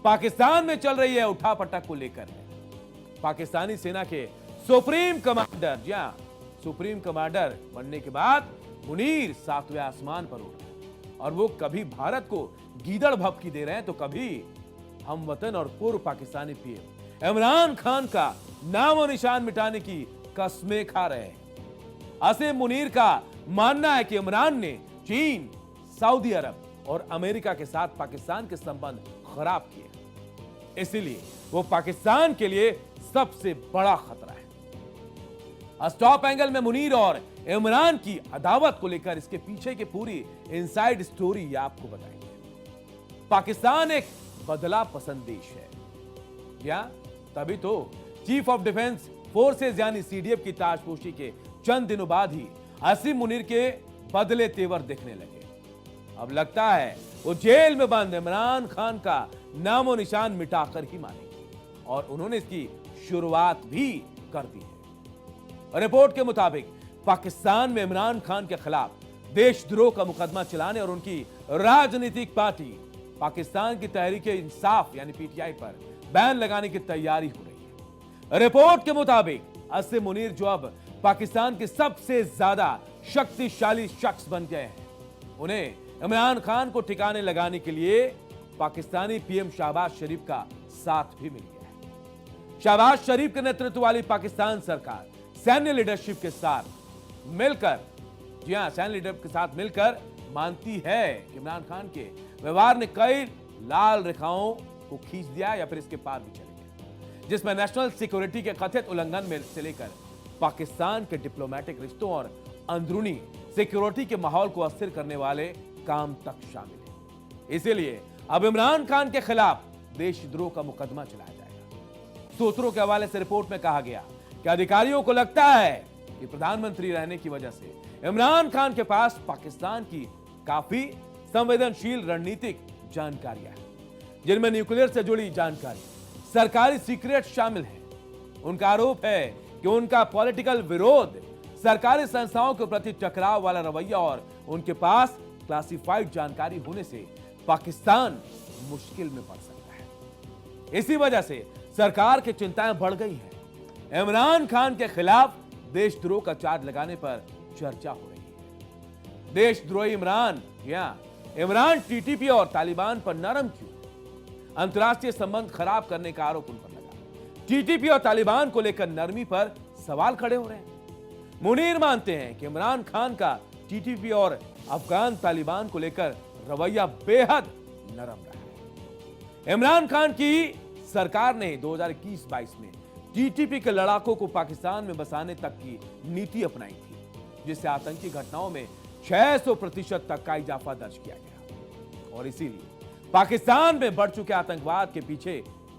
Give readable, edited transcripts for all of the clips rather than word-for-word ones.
पाकिस्तान में चल रही है उठापटक को लेकर है। पाकिस्तानी सेना के सुप्रीम कमांडर, जी हां, सुप्रीम कमांडर बनने के बाद मुनीर 7वें आसमान पर उड़ रहे और वो कभी भारत को गीदड़ भभकी दे रहे हैं तो कभी हम वतन और पूर्व पाकिस्तानी पीएम इमरान खान का नाम और निशान मिटाने की कस्में खा रहे हैं। आसिम मुनीर का मानना है कि इमरान ने चीन, सऊदी अरब और अमेरिका के साथ पाकिस्तान के संबंध खराब किए, इसीलिए वो पाकिस्तान के लिए सबसे बड़ा खतरा है। स्टॉप एंगल में मुनीर और इमरान की अदावत को लेकर इसके पीछे की पूरी इनसाइड स्टोरी आपको बताएंगे। पाकिस्तान एक बदला पसंद देश है, या तभी तो चीफ ऑफ डिफेंस फोर्सेज यानी सीडीएफ की ताजपोशी के चंद दिनों बाद ही आसिम मुनीर के बदले तेवर दिखने लगे। अब लगता है वो जेल में बंद इमरान खान का नामो निशान मिटाकर ही मानेंगे और उन्होंने इसकी शुरुआत भी कर दी है। रिपोर्ट के मुताबिक पाकिस्तान में इमरान खान के खिलाफ देशद्रोह का मुकदमा चलाने और उनकी राजनीतिक पार्टी पाकिस्तान की तहरीक-ए-इंसाफ यानी पीटीआई पर बैन लगाने की तैयारी हो रही है। रिपोर्ट के मुताबिक आसिम मुनीर जो अब पाकिस्तान के सबसे ज्यादा शक्तिशाली शख्स बन गए हैं, उन्हें इमरान खान को ठिकाने लगाने के लिए पाकिस्तानी पीएम शहबाज शरीफ का साथ भी मिल गया है। शहबाज शरीफ के नेतृत्व वाली पाकिस्तान सरकार सैन्य लीडरशिप के साथ मिलकर, जी हां, सैन्य लीडरशिप के साथ मिलकर मानती है कि इमरान खान के व्यवहार ने कई लाल रेखाओं को खींच दिया या फिर इसके पार भी चले गए, जिसमें नेशनल सिक्योरिटी के कथित उल्लंघन में से लेकर पाकिस्तान के डिप्लोमेटिक रिश्तों और अंदरूनी सिक्योरिटी के माहौल को अस्थिर करने वाले काम तक शामिल है। इसीलिए अब इमरान खान के खिलाफ देशद्रोह का मुकदमा चलाया जाएगा। सूत्रों के हवाले से रिपोर्ट में कहा गया कि अधिकारियों को लगता है कि प्रधानमंत्री रहने की वजह से इमरान खान के पास पाकिस्तान की काफी संवेदनशील रणनीतिक जानकारियां हैं, जिनमें न्यूक्लियर से जुड़ी जानकारी, सरकारी सीक्रेट शामिल है। उनका आरोप है कि उनका पॉलिटिकल विरोध, सरकारी संस्थाओं के प्रति टकराव वाला रवैया और उनके पास क्लासिफाइड जानकारी होने से पाकिस्तान मुश्किल में पड़ सकता है। इसी वजह से सरकार की चिंताएं बढ़ गई हैं। इमरान खान के खिलाफ देशद्रोह का चार्ज लगाने पर चर्चा हो रही है। देशद्रोही इमरान, या इमरान टीटीपी और तालिबान पर नरम क्यों? अंतरराष्ट्रीय संबंध खराब करने का आरोप उन पर लगा। टीटीपी और तालिबान को लेकर नरमी पर सवाल खड़े हो रहे हैं। मुनीर मानते हैं कि इमरान खान का टीटीपी और अफगान तालिबान को लेकर रवैया बेहद नरम रहा है। इमरान खान की सरकार ने 2021-22 में टीटीपी के लड़ाकों को पाकिस्तान में बसाने तक की नीति अपनाई थी, जिससे आतंकी घटनाओं में 600% तक का इजाफा दर्ज किया गया और इसीलिए पाकिस्तान में बढ़ चुके आतंकवाद के पीछे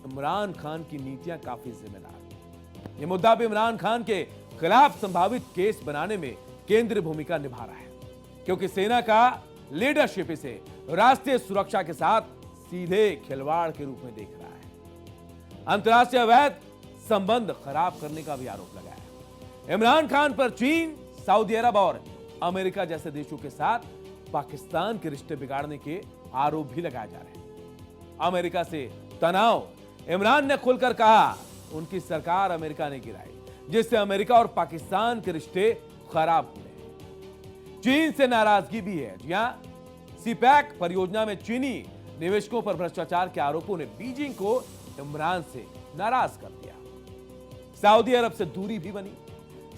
इमरान खान की नीतियां काफी जिम्मेदार हैं। यह मुद्दा भी इमरान खान के खिलाफ संभावित केस बनाने में केंद्रीय भूमिका निभा रहा है, क्योंकि सेना का लीडरशिप इसे राष्ट्रीय सुरक्षा के साथ सीधे खिलवाड़ के रूप में देख रहा है। अंतरराष्ट्रीय अवैध संबंध खराब करने का भी आरोप लगाया है। इमरान खान पर चीन, सऊदी अरब और अमेरिका जैसे देशों के साथ पाकिस्तान के रिश्ते बिगाड़ने के आरोप भी लगाए जा रहे हैं। अमेरिका से तनाव, इमरान ने खुलकर कहा उनकी सरकार अमेरिका ने गिराई, जिससे अमेरिका और पाकिस्तान के रिश्ते खराब हुए। चीन से नाराजगी भी है। जी हां, सीपैक परियोजना में चीनी निवेशकों पर भ्रष्टाचार के आरोपों ने बीजिंग को इमरान से नाराज कर दिया। सऊदी अरब से दूरी भी बनी।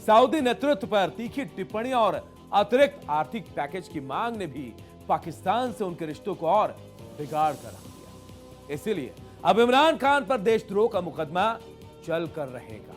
सऊदी नेतृत्व पर तीखी टिप्पणियां और अतिरिक्त आर्थिक पैकेज की मांग ने भी पाकिस्तान से उनके रिश्तों को और बिगाड़ कर रख दिया। इसलिए अब इमरान खान पर देशद्रोह का मुकदमा चल कर रहेगा।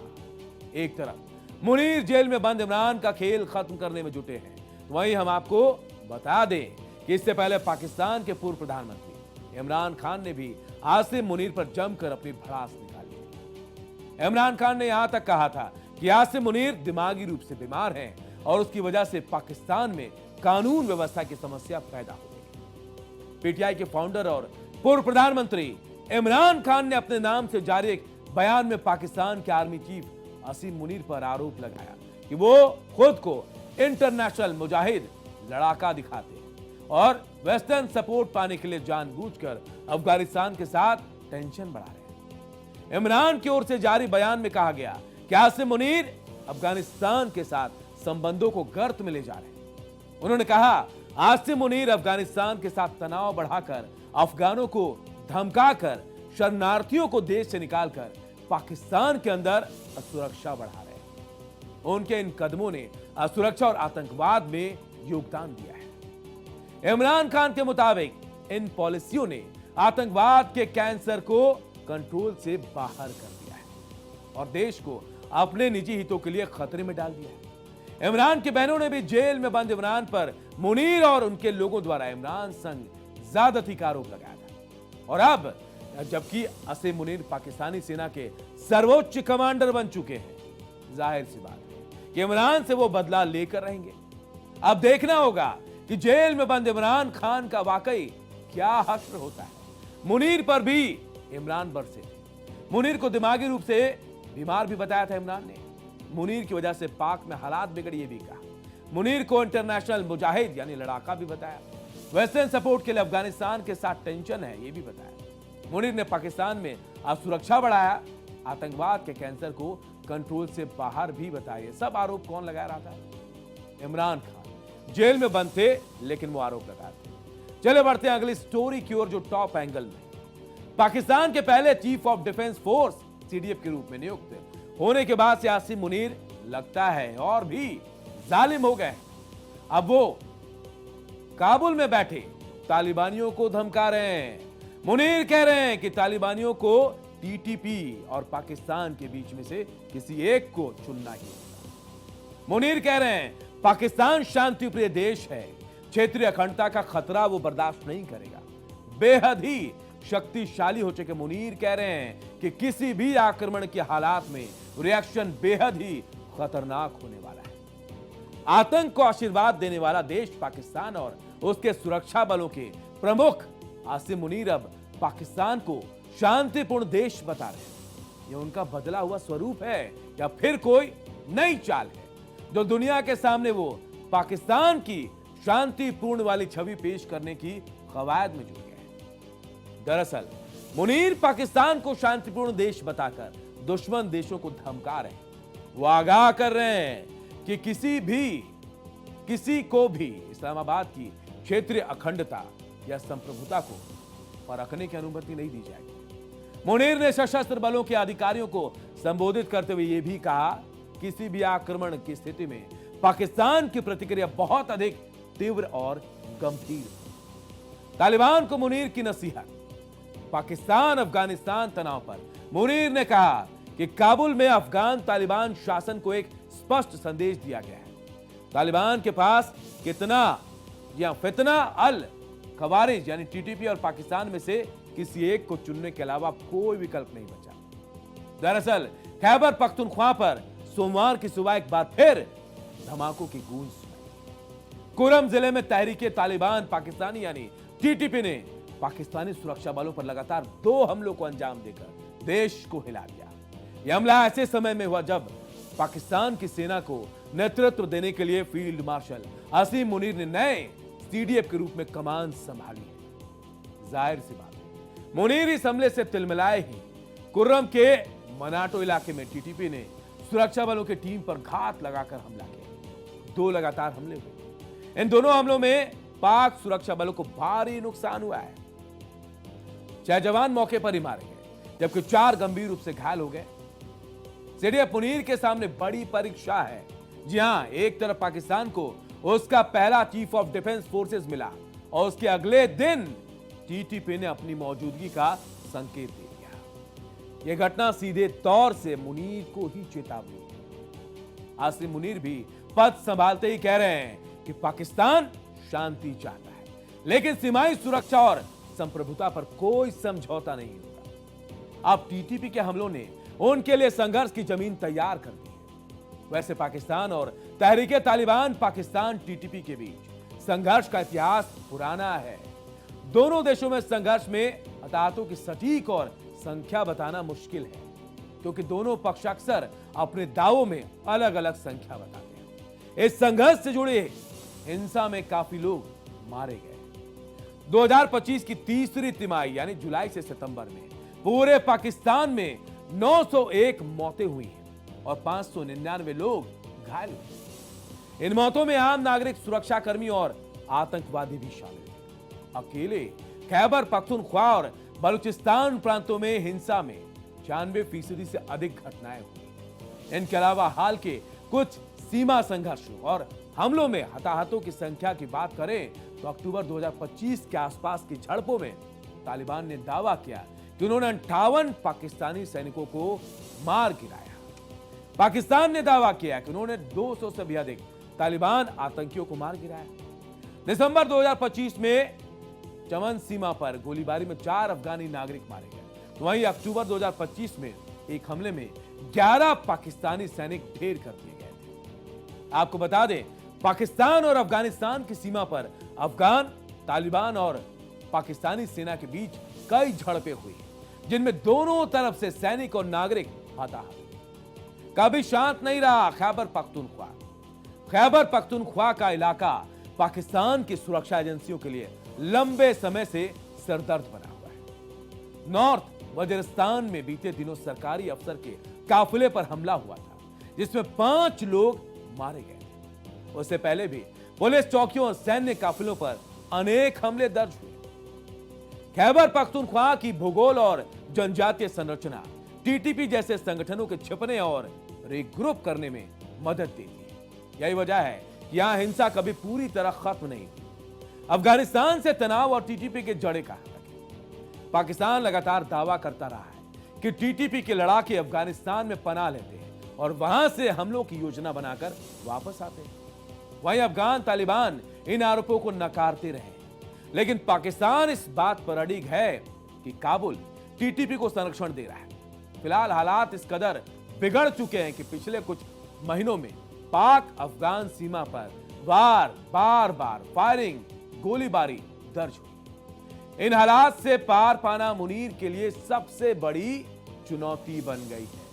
एक तरफ मुनीर जेल में बंद इमरान का खेल खत्म करने में जुटे हैं, वहीं हम आपको बता दें कि इससे पहले पाकिस्तान के पूर्व प्रधानमंत्री इमरान खान ने भी आसिम मुनीर पर जमकर अपनी भड़ास निकाली थी। इमरान खान ने यहां तक कहा था कि आसिम मुनीर दिमागी रूप से बीमार हैं और उसकी वजह से पाकिस्तान में कानून व्यवस्था की समस्या पैदा हो गई। पीटीआई के फाउंडर और पूर्व प्रधानमंत्री इमरान खान ने अपने नाम से जारी एक बयान में पाकिस्तान के आर्मी चीफ आसिम मुनीर पर आरोप लगाया कि वो खुद को इंटरनेशनल मुजाहिद लड़ाका दिखाते हैं और वेस्टर्न सपोर्ट पाने के लिए जानबूझकर अफगानिस्तान के साथ टेंशन बढ़ा रहे हैं। इमरान की ओर से जारी बयान में कहा गया कि आसिम मुनीर अफगानिस्तान के साथ संबंधों को गर्त में ले जा रहे हैं। उन्होंने कहा आसिम मुनीर अफगानिस्तान के साथ तनाव बढ़ाकर, अफगानों को धमकाकर, शरणार्थियों को देश से निकालकर पाकिस्तान के अंदर असुरक्षा बढ़ा रहे हैं। उनके इन कदमों ने असुरक्षा और आतंकवाद में योगदान दिया है। इमरान खान के मुताबिक इन पॉलिसियों ने आतंकवाद के कैंसर को कंट्रोल से बाहर कर दिया है और देश को अपने निजी हितों के लिए खतरे में डाल दिया है। इमरान की बहनों ने भी जेल में बंद इमरान पर मुनीर और उनके लोगों द्वारा इमरान संग ज्यादती का आरोप लगाया था। और अब जबकि आसिम मुनीर पाकिस्तानी सेना के सर्वोच्च कमांडर बन चुके हैं, जाहिर सी बात है कि इमरान से वो बदला लेकर रहेंगे। अब देखना होगा कि जेल में बंद इमरान खान का वाकई क्या हश्र होता है। मुनीर पर भी इमरान बरसे थे। मुनीर को दिमागी रूप से बीमार भी बताया था इमरान ने। मुनीर की वजह से पाक में हालात बिगड़, ये भी कहा। मुनीर को इंटरनेशनल मुजाहिद यानी लड़ाका भी बताया। वेस्टर्न सपोर्ट के लिए अफगानिस्तान के साथ टेंशन है, ये भी बताया। मुनीर ने पाकिस्तान में असुरक्षा बढ़ाया, आतंकवाद के कैंसर को कंट्रोल से बाहर भी बताया। सब आरोप कौन लगा रहा था? इमरान खान। जेल में बंद थे लेकिन वो आरोप लगाते। चले बढ़ते हैं अगली स्टोरी की ओर, जो टॉप एंगल में। पाकिस्तान के पहले chief of defence force CDF के रूप में नियुक्त होने के बाद से आसिम मुनीर लगता है और भी जालिम हो गए। अब वो काबुल में बैठे तालिबानियों को धमका रहे हैं। मुनीर कह रहे हैं कि तालिबानियों को टीटीपी और पाकिस्तान के बीच में से किसी एक को चुनना ही होगा। मुनीर कह रहे हैं पाकिस्तान शांति प्रिय देश है, क्षेत्रीय अखंडता का खतरा वो बर्दाश्त नहीं करेगा। बेहद ही शक्तिशाली हो चुके मुनीर कह रहे हैं कि किसी भी आक्रमण के हालात में रिएक्शन बेहद ही खतरनाक होने वाला है। आतंक को आशीर्वाद देने वाला देश पाकिस्तान और उसके सुरक्षा बलों के प्रमुख आसिम मुनीर अब पाकिस्तान को शांतिपूर्ण देश बता रहे हैं। यह उनका बदला हुआ स्वरूप है या फिर कोई नई चाल है जो दुनिया के सामने वो पाकिस्तान की शांतिपूर्ण वाली छवि पेश करने की कवायद में जुट गए हैं। दरअसल मुनीर पाकिस्तान को शांतिपूर्ण देश बताकर दुश्मन देशों को धमका रहे हैं। वो आगाह कर रहे हैं कि किसी को भी इस्लामाबाद की क्षेत्रीय अखंडता या संप्रभुता को परखने की अनुमति नहीं दी जाएगी। मुनीर ने सशस्त्र बलों के अधिकारियों को संबोधित करते हुए यह भी कहा, किसी भी आक्रमण की स्थिति में पाकिस्तान की प्रतिक्रिया बहुत अधिक तीव्र और गंभीर। तालिबान को मुनीर की नसीहत। पाकिस्तान अफगानिस्तान तनाव पर मुनीर ने कहा कि काबुल में अफगान तालिबान शासन को एक स्पष्ट संदेश दिया गया है। तालिबान के पास फितना अल खवारिज यानी टीटीपी और पाकिस्तान में से किसी एक को चुनने के अलावा कोई विकल्प नहीं बचा। दरअसल खैबर पख्तूनख्वा पर सोमवार की सुबह एक बार फिर धमाकों की गूंज सुनाई। कुरम जिले में तहरीके तालिबान पाकिस्तानी यानी टीटीपी ने पाकिस्तानी सुरक्षा बलों पर लगातार 2 हमलों को अंजाम देकर देश को हिला दिया। यह हमला ऐसे समय में हुआ जब पाकिस्तान की सेना को नेतृत्व देने के लिए फील्ड मार्शल आसिम मुनीर ने नए सीडीएफ के रूप में कमान संभाली है। जाहिर सी बात है मुनीर इस हमले से तिलमिलाए ही। कुर्रम के मनाटो इलाके में टीटीपी ने सुरक्षा बलों की टीम पर घात लगाकर हमला किया। 2 लगातार हमले हुए। इन दोनों हमलों में पाक सुरक्षा बलों को भारी नुकसान हुआ है। 6 जवान मौके पर ही मारे गए जबकि 4 गंभीर रूप से घायल हो गए। सीडीएफ मुनीर के सामने बड़ी परीक्षा है। जी हां, एक तरफ पाकिस्तान को उसका पहला चीफ ऑफ डिफेंस फोर्सेस मिला और उसके अगले दिन टीटीपी ने अपनी मौजूदगी का संकेत दे दिया। यह घटना सीधे तौर से मुनीर को ही चेतावनी है। आसिम मुनीर भी पद संभालते ही कह रहे हैं कि पाकिस्तान शांति चाहता है लेकिन सीमाई सुरक्षा और संप्रभुता पर कोई समझौता नहीं होगा। अब टीटीपी के हमलों ने उनके लिए संघर्ष की जमीन तैयार कर दी है। वैसे पाकिस्तान और तहरीके तालिबान पाकिस्तान टीटीपी के बीच संघर्ष का इतिहास पुराना है। दोनों देशों में संघर्ष में हताहतों की सटीक और संख्या बताना मुश्किल है क्योंकि दोनों पक्ष अक्सर अपने दावों में अलग अलग संख्या बताते हैं। इस संघर्ष से जुड़े हिंसा में काफी लोग मारे गए। 2025 की तीसरी तिमाही यानी जुलाई से सितंबर में पूरे पाकिस्तान में 901 मौतें हुई हैं और 599 लोग घायल हुए। इन मौतों में आम नागरिक, सुरक्षा कर्मी और आतंकवादी भी शामिल हैं। अकेले खैबर पख्तूनख्वा और बलूचिस्तान प्रांतों में हिंसा में 96% से अधिक घटनाएं हुई। इनके अलावा हाल के कुछ सीमा संघर्षों और हमलों में हताहतों की संख्या की बात करें तो अक्टूबर 2025 के आसपास की झड़पों में तालिबान ने दावा किया कि उन्होंने 58 पाकिस्तानी सैनिकों को मार गिराया। पाकिस्तान ने दावा किया कि उन्होंने 200 से भी अधिक तालिबान आतंकियों को मार गिराया। दिसंबर 2025 में चमन सीमा पर गोलीबारी में 4 अफगानी नागरिक मारे गए। तो वहीं अक्टूबर 2025 में एक हमले में 11 पाकिस्तानी सैनिक ढेर कर दिए गए थे। आपको बता दें, पाकिस्तान और अफगानिस्तान की सीमा पर अफगान, तालिबान और पाकिस्तानी सेना के बीच कई झड़पें हुई, जिनमें दोनों तरफ से सैनिक और नागरिक हताहत। कभी शांत नहीं रहा खैबर पख्तूनख्वा। खैबर पख्तूनख्वा का इलाका पाकिस्तान की सुरक्षा एजेंसियों के लिए लंबे समय से सरदर्द बना हुआ है। नॉर्थ वजीरिस्तान में बीते दिनों सरकारी अफसर के काफिले पर हमला हुआ था, जिसमें 5 लोग मारे गए। उससे पहले भी पुलिस चौकियों और सैन्य काफिलों पर अनेक हमले दर्ज हुए। खैबर पख्तूनख्वा की भूगोल और जनजातीय संरचना टीटीपी जैसे संगठनों के छिपने और रिग्रुप करने में मदद देती है। यही वजह है कि यहां हिंसा कभी पूरी तरह खत्म नहीं हुई। अफगानिस्तान से तनाव और टीटीपी के जड़ें कहां तक है। पाकिस्तान लगातार दावा करता रहा है कि टीटीपी के लड़ाके अफगानिस्तान में पनाह लेते हैं और वहां से हमलों की योजना बनाकर वापस आते हैं। वहीं अफगान तालिबान इन आरोपों को नकारते रहे, लेकिन पाकिस्तान इस बात पर अड़िग है कि काबुल टीटीपी को संरक्षण दे रहा है। फिलहाल हालात इस कदर बिगड़ चुके हैं कि पिछले कुछ महीनों में पाक अफगान सीमा पर बार बार फायरिंग, गोलीबारी दर्ज हुई। इन हालात से पार पाना मुनीर के लिए सबसे बड़ी चुनौती बन गई है।